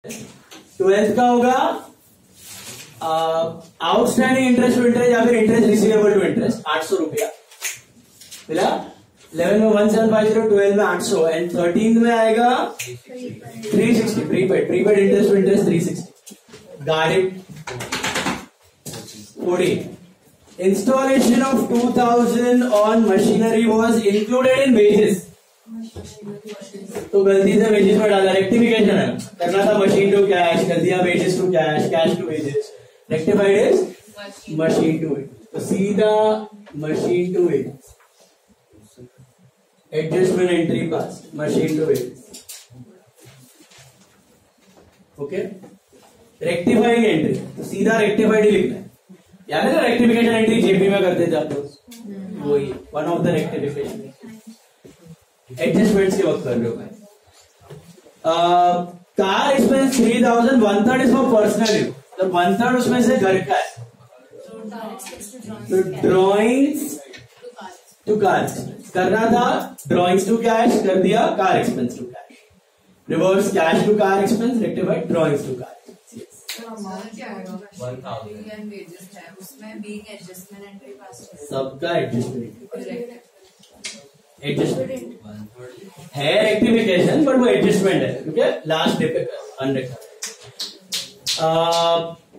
12th का होगा outstanding interest to interest या फिर इंटरेस्ट रिसीवेबल टू इंटरेस्ट 800 रुपया मिला। 11 में 1750, 12 में 800 एंड 13 में आएगा 360 प्रीपेड इंटरेस्ट टू इंटरेस्ट 360। गाड़ी 14 installation of 2000 on machinery was included in wages। तो गलती से वेजेस में डाला, रेक्टिफिकेशन है, करना था मशीन टू कैश, कर दिया wages to cash, cash to wages, rectified is machine to wage. तो सीधा machine to wage, adjustment entry pass machine to wage. Okay, rectifying entry तो सीधा रेक्टिफाइड ही लिखना है। याद है ना रेक्टिफिकेशन एंट्री जेपी में करते थे आप लोग, वही one of the rectification. Adjustments के वक्त कर रहे हो भाई। Car expense 3000, 1/3 is for personal use, तो 1/3 उसमें से घर का है। तो ड्रॉइंग्स टू कार करना था, ड्रॉइंग्स टू कैश कर दिया, car expense to cash, reverse cash to car expense, rectified drawings to car. सबका एडजस्टमेंट है, रेक्टिफिकेशन बट वो एडजस्टमेंट है क्योंकि लास्ट डे पे अनरेक्ट।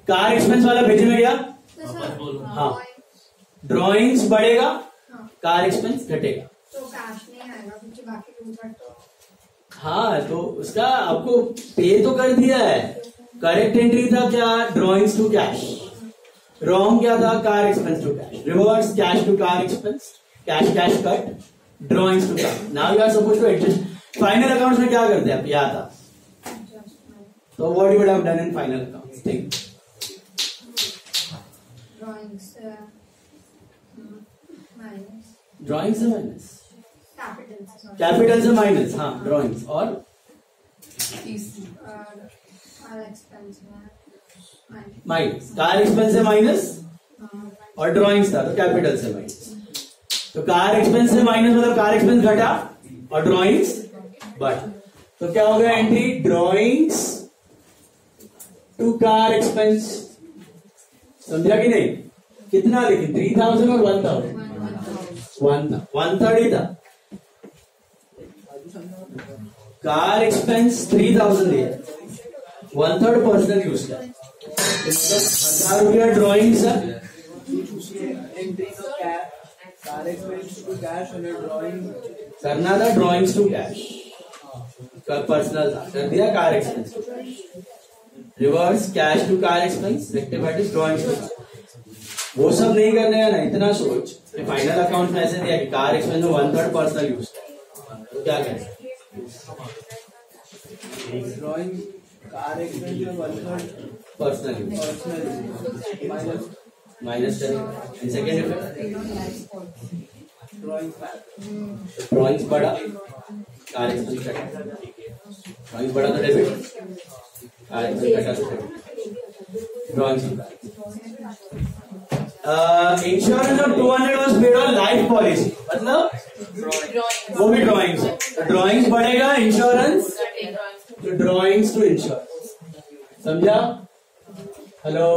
कार एक्सपेंस वाला भेजे में गया। हाँ, ड्रॉइंग्स बढ़ेगा, कार एक्सपेंस घटेगा। तो कैश नहीं आएगा क्योंकि बाकी 2/3 तो। हाँ, तो उसका आपको पे तो कर दिया है। करेक्ट एंट्री था क्या, ड्रॉइंग्स टू कैश। रॉन्ग क्या था, car expense to cash. Reverse cash to car expense, cash cash cut, drawings to car. Now you are supposed to adjust. Final accounts में क्या करते हैं आप, याद था तो what you would have done in final accounts, think. Drawings minus, drawings से minus, capital से माइनस। हाँ, ड्रॉइंग्स और एक्सपेंस माइनस, कार एक्सपेंस से माइनस और ड्रॉइंग्स था तो कैपिटल से माइनस। तो कार एक्सपेंस से माइनस मतलब कार एक्सपेंस घटा और ड्रॉइंग्स बढ़ा। तो क्या हो गया entry, drawings to car expense. समझा कि नहीं, कितना लेकिन 3000 और 1000, 1/3 ही था। कार एक्सपेंस 3000 दिया, 1/3 पर्सनल यूज का, 1000 रुपया ड्रॉइंग्स है। करना था ड्रॉइंग्स टू कैश, पर्सनल था, कर दिया car expense to cash. Reverse cash to car expense, rectified is drawings to cash. वो सब नहीं करने का ना, इतना सोच। फाइनल अकाउंट में ऐसे दिया कि कार एक्सपेंस में 1/3 पर्सनल यूज का, तो क्या करें, ड्रॉइंग कार एक्सपेंस में 1/3 पर्सनल यूज माइनस करेंगे। सेकेंड इफेक्ट, ड्रॉइंग्स बढ़ा, कार एक्सपेंस घटा। ड्रॉइंग्स बढ़ा तो डेबिट, कार एक्सपेंस घटा तो credit. Drawings insurance of 200 was paid on life policy, मतलब वो भी ड्रॉइंग्स। ड्रॉइंग्स बढ़ेगा, इंश्योरेंस तो ड्रॉइंग्स टू इंश्योरेंस। समझा? हेलो,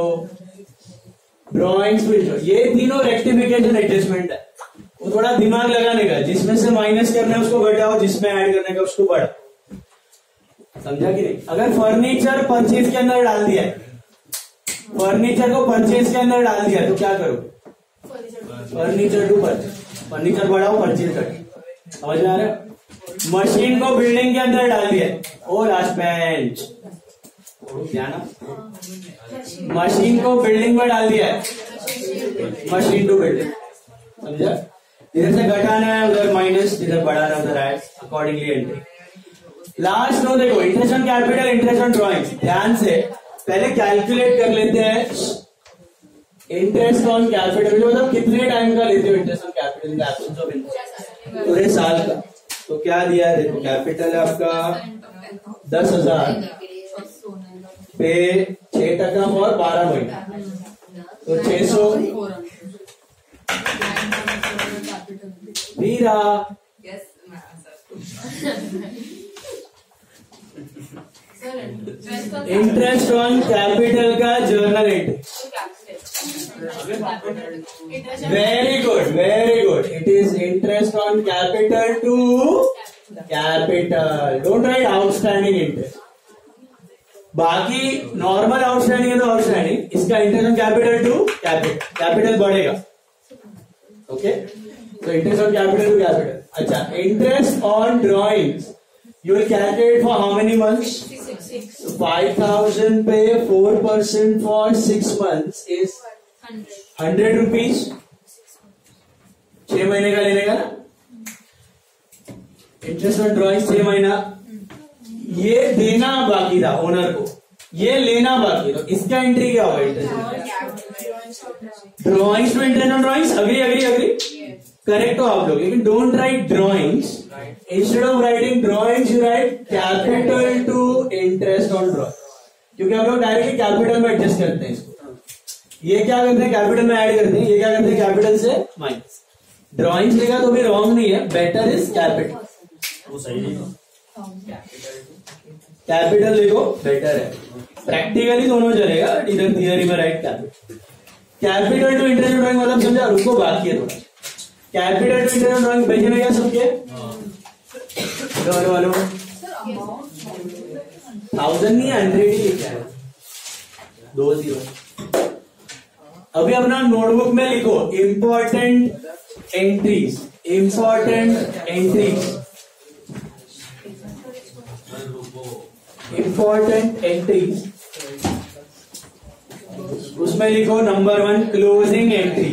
ड्रॉइंग्स टू इंश्योरेंस, ये तीनों रेक्टिफिकेशन एडजस्टमेंट है। वो थोड़ा दिमाग लगाने का, जिसमें से माइनस करना है उसको घटाओ, जिसमें ऐड करने का उसको बढ़ाओ। समझा कि नहीं? अगर फर्नीचर परचेज के अंदर डाल दिया, फर्नीचर को परचेज के अंदर डाल दिया तो क्या करो, फर्नीचर टू परचेज, फर्नीचर बढ़ाओ परचेज घटाओ। समझ में आ रहा है? मशीन को बिल्डिंग के अंदर डाल दिया, ओ लास्ट बेंच ध्यान, मशीन को बिल्डिंग में डाल दिया है, मशीन टू बिल्डिंग। समझा? इधर से घटाना है, उधर माइनस, इधर बढ़ाना, उधर ऐड, अकॉर्डिंगली एंट्री। लास्ट नो देखो, interest on capital, interest on drawings. ध्यान से पहले कैलकुलेट कर लेते हैं इंटरेस्ट ऑन कैपिटल, मतलब कितने टाइम का लेते हो interest on capital in the absence of interest, पूरे साल का। तो क्या दिया है देखो, कैपिटल है आपका 10,000 पे 6% और 12 महीने, तो 600 वीरा। इंटरेस्ट ऑन कैपिटल का journal entry. Very good. It is interest on capital to capital. Don't write outstanding interest. बाकी नॉर्मल आउटस्टैंडिंग है तो आउटस्टैंडिंग. इसका interest on capital to capital. Capital बढ़ेगा. ओके. तो interest on capital to capital. अच्छा, interest on drawings you will calculate for how many months? 6. 5,000 पे 4% for 6 months is 100 rupees. 6 महीने का लेने का ना. इंटरेस्ट ऑन ड्रॉइंग 6 महीना. ये देना बाकी था ओनर को, ये लेना बाकी. तो इसका एंट्री क्या होगा? Interest drawings to interest on drawings. Agree correct हो आप लोग. लेकिन don't write drawings. Instead of writing drawings you write capital to interest on drawing. क्योंकि हम लोग डायरेक्टली कैपिटल में एडजस्ट करते हैं इसको. ये क्या करते हैं? कैपिटल में ऐड करते हैं. ये क्या करते हैं? कैपिटल से माइनस. ड्रॉइंग्स लेगा तो भी रॉन्ग नहीं है. Better is capital. वो सही नहीं. कैपिटल देखो बेटर है. प्रैक्टिकली दोनों चलेगा. इधर थियरी में write capital. Capital to interest drawing मतलब समझा. रुको बाकी है थोड़ा. कैपिटल टू इंटरेस्ट ड्रॉइंग भेजे में क्या सबके वालों 1000 नहीं 100 ही लिखा है. 20. अभी अपना नोटबुक में लिखो इंपॉर्टेंट एंट्रीज. उसमें लिखो नंबर 1 क्लोजिंग एंट्री.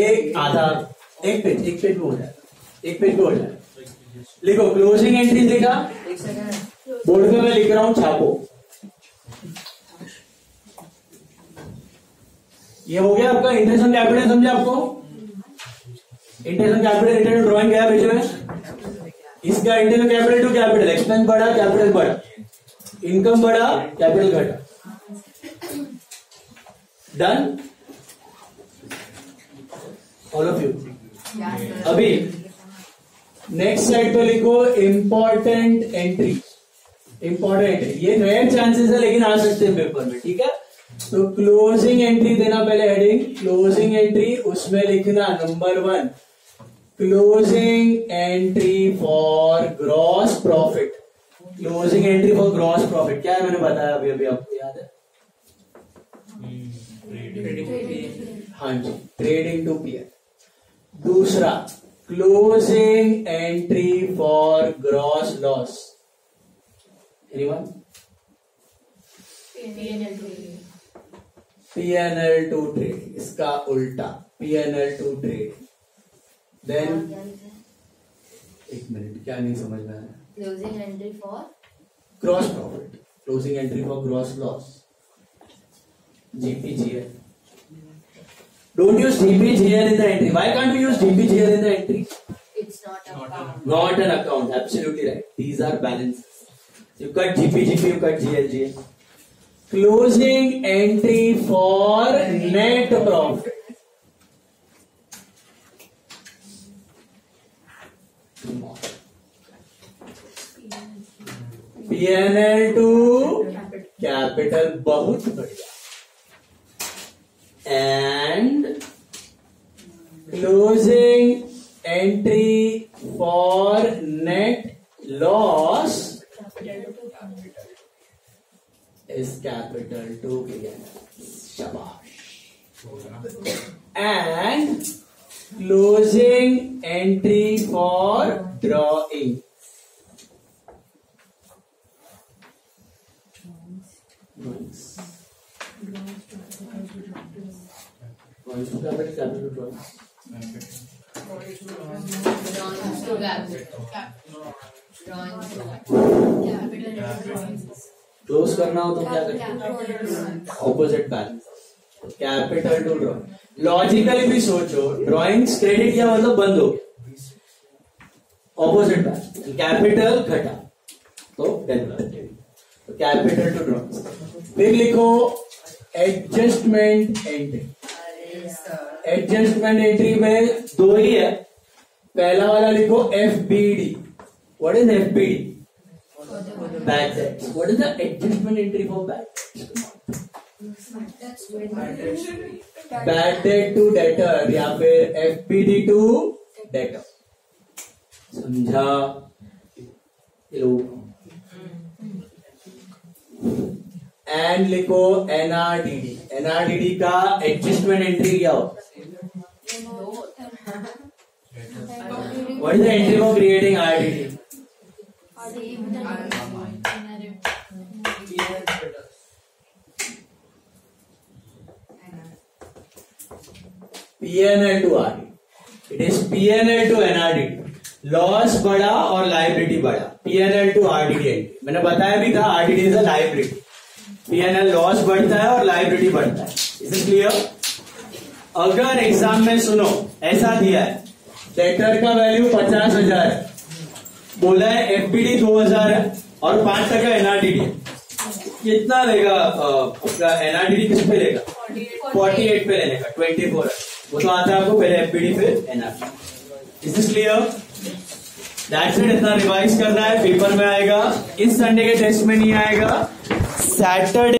एक आधा एक पेज पे हो जाए. लिखो क्लोजिंग एंट्री. लिखा बोर्ड पे मैं लिख रहा हूं, छापो. ये हो गया आपका इंटरेस्ट ऑन कैपिटल. समझे आपको? Interest on capital interest on drawing क्या भेजे में. इसका interest on capital to capital. Expense बढ़ा कैपिटल बढ़ा, इनकम बढ़ा कैपिटल घटा. Done all of you. अभी नेक्स्ट साइड पे लिखो इंपॉर्टेंट एंट्री. ये रेयर चांसेस है लेकिन आ सकते हैं पेपर में. ठीक है. तो क्लोजिंग एंट्री देना पहले. Heading closing entry. उसमें लिखना number 1 closing entry for gross profit. Closing entry for gross profit क्या है मैंने बताया अभी आपको याद है? हाँ जी, ट्रेडिंग टू पीएल. दूसरा closing entry for gross loss. Anyone? PNL to trade. इसका उल्टा पीएनएल टू ट्रेड. देन एक मिनट, क्या नहीं समझ में आया? Closing entry for gross profit. Closing entry for gross loss. GPGL. Don't use GPGL in the entry. Why can't you use GPGL in the entry? it's not account. Not an account. Absolutely right. These are balances. You cut GPGP, you cut GLGL. Closing entry for net profit. PNL to capital. बहुत बढ़िया. And closing entry for net loss is capital to PNL. Shabash. And closing entry for drawing. Drawings to capital, capital to drawings. Drawings to capital. Close करना हो तो क्या करते? Opposite balance. Capital to drawing. Logically भी सोचो, drawings credit किया मतलब बंद हो गया. Opposite balance. कैपिटल घटा तो डेबिट. तो कैपिटल टू ड्रॉइंग्स. फिर लिखो एडजस्टमेंट एंट्री. एडजस्टमेंट एंट्री में 2 ही है. पहला वाला लिखो FBD. What is FPD? Bad debt. What is the adjustment entry for bad debt? Bad debt to debtor या फिर FPD to debtor. समझा? एंड लिखो NRDD. NRDD का एडजस्टमेंट एंट्री क्या हो? What is the entry for creating RDD? PNL to RDD. It is PNL to NRDD. Loss बढ़ा और liability बढ़ा. PNL to RDD entry. मैंने बताया भी था RDD is a liability. PNL loss बढ़ता है और लाइबिलिटी बढ़ता है. Is it clear? अगर एग्जाम में सुनो ऐसा दिया है, डेटर का वैल्यू 50,000 है, बोला है FPD 2,000 है और 5% NRDD है, कितना लेगा उसका NRDD? किस पे लेगा? 48 पे लेने का. 24 है वो तो आता है आपको, पहले FPD फिर NRDD. Is this clear? That's it. इतना रिवाइज करना है, पेपर में आएगा. इस संडे के टेस्ट में नहीं आएगा. सैटरडे